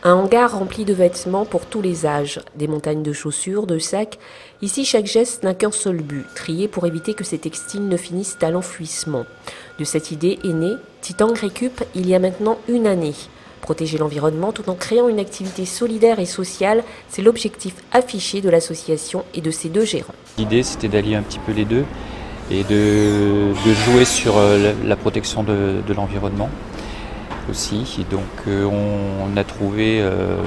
Un hangar rempli de vêtements pour tous les âges, des montagnes de chaussures, de sacs. Ici, chaque geste n'a qu'un seul but, trier pour éviter que ces textiles ne finissent à l'enfouissement. De cette idée est née Titan Récup il y a maintenant une année. Protéger l'environnement tout en créant une activité solidaire et sociale, c'est l'objectif affiché de l'association et de ses deux gérants. L'idée, c'était d'allier un petit peu les deux et de jouer sur la protection de l'environnement aussi. Et donc on a trouvé,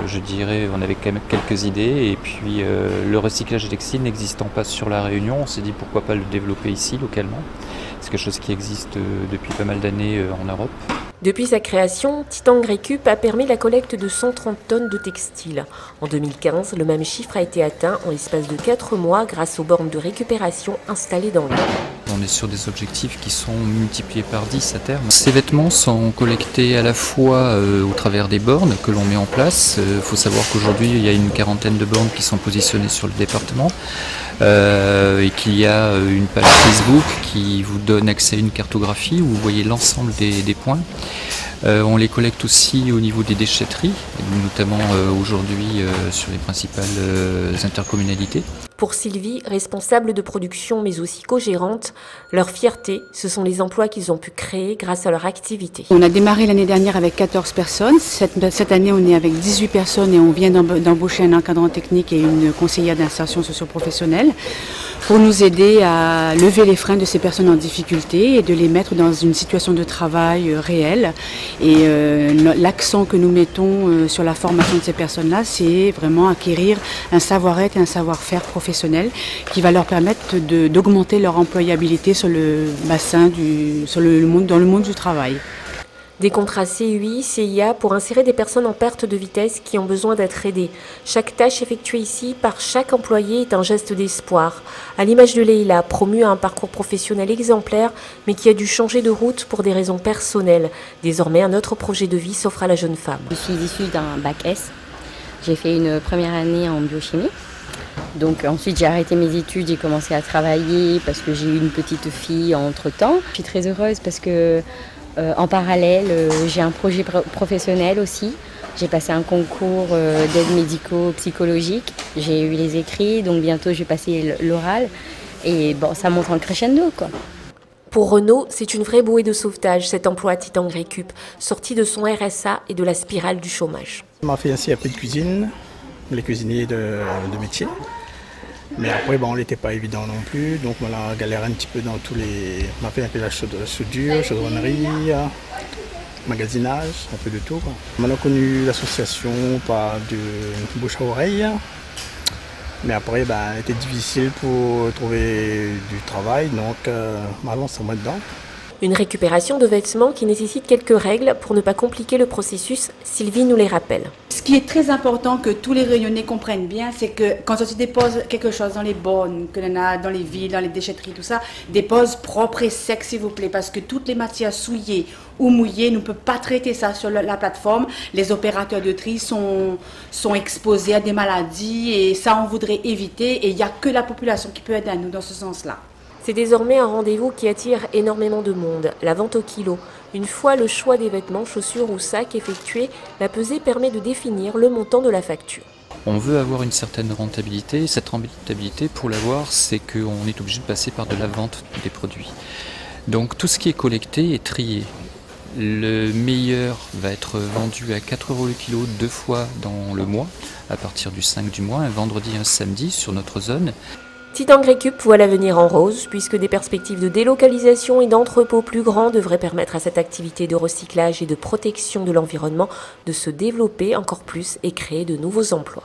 je dirais, on avait quand même quelques idées, et puis le recyclage textile n'existant pas sur la Réunion, on s'est dit pourquoi pas le développer ici localement. C'est quelque chose qui existe depuis pas mal d'années en Europe. Depuis sa création, Titan Récup a permis la collecte de 130 tonnes de textiles. En 2015, le même chiffre a été atteint en l'espace de 4 mois grâce aux bornes de récupération installées dans l'île. On est sur des objectifs qui sont multipliés par 10 à terme. Ces vêtements sont collectés à la fois au travers des bornes que l'on met en place. Il faut savoir qu'aujourd'hui, il y a une quarantaine de bornes qui sont positionnées sur le département et qu'il y a une page Facebook qui vous donne accès à une cartographie où vous voyez l'ensemble des points. On les collecte aussi au niveau des déchetteries, notamment aujourd'hui sur les principales intercommunalités. Pour Sylvie, responsable de production mais aussi co-gérante, leur fierté, ce sont les emplois qu'ils ont pu créer grâce à leur activité. On a démarré l'année dernière avec 14 personnes. Cette année, on est avec 18 personnes et on vient d'embaucher un encadrant technique et une conseillère d'insertion socio-professionnelle pour nous aider à lever les freins de ces personnes en difficulté et de les mettre dans une situation de travail réelle. Et l'accent que nous mettons sur la formation de ces personnes-là, c'est vraiment acquérir un savoir-être et un savoir-faire professionnel qui va leur permettre d'augmenter leur employabilité sur le bassin, dans le monde du travail. Des contrats CUI, CIA pour insérer des personnes en perte de vitesse qui ont besoin d'être aidées. Chaque tâche effectuée ici par chaque employé est un geste d'espoir. À l'image de Leïla, promue à un parcours professionnel exemplaire, mais qui a dû changer de route pour des raisons personnelles. Désormais, un autre projet de vie s'offre à la jeune femme. Je suis issue d'un bac S. J'ai fait une première année en biochimie. Donc ensuite j'ai arrêté mes études, j'ai commencé à travailler parce que j'ai eu une petite fille entre-temps. Je suis très heureuse parce que en parallèle j'ai un projet professionnel aussi. J'ai passé un concours d'aide médico-psychologique, j'ai eu les écrits, donc bientôt je vais passer l'oral et bon, ça monte en crescendo quoi. Pour Renaud, c'est une vraie bouée de sauvetage, cet emploi à Titan Récup, sorti de son RSA et de la spirale du chômage. Ma fille ainsi a peu de cuisine, les cuisiniers de métier. Mais après, bon, on n'était pas évident non plus, donc on a galéré un petit peu dans tous les... On a fait un peu la soudure, chaudronnerie, magasinage, un peu de tout, quoi. On a connu l'association par de bouche à oreille, mais après, ben, c'était difficile pour trouver du travail, donc maintenant, c'est moi dedans. Une récupération de vêtements qui nécessite quelques règles pour ne pas compliquer le processus, Sylvie nous les rappelle. Ce qui est très important que tous les Réunionnais comprennent bien, c'est que quand on se dépose quelque chose dans les bornes, que l'on a dans les villes, dans les déchetteries, tout ça, dépose propre et sec s'il vous plaît, parce que toutes les matières souillées ou mouillées, nous ne pouvons pas traiter ça sur la plateforme. Les opérateurs de tri sont exposés à des maladies et ça on voudrait éviter et il n'y a que la population qui peut aider à nous dans ce sens-là. C'est désormais un rendez-vous qui attire énormément de monde, la vente au kilo. Une fois le choix des vêtements, chaussures ou sacs effectué, la pesée permet de définir le montant de la facture. On veut avoir une certaine rentabilité. Cette rentabilité, pour l'avoir, c'est qu'on est obligé de passer par de la vente des produits. Donc tout ce qui est collecté est trié. Le meilleur va être vendu à 4 € le kilo 2 fois dans le mois, à partir du 5 du mois, un vendredi et un samedi sur notre zone. Titan Récup voit l'avenir en rose, puisque des perspectives de délocalisation et d'entrepôts plus grands devraient permettre à cette activité de recyclage et de protection de l'environnement de se développer encore plus et créer de nouveaux emplois.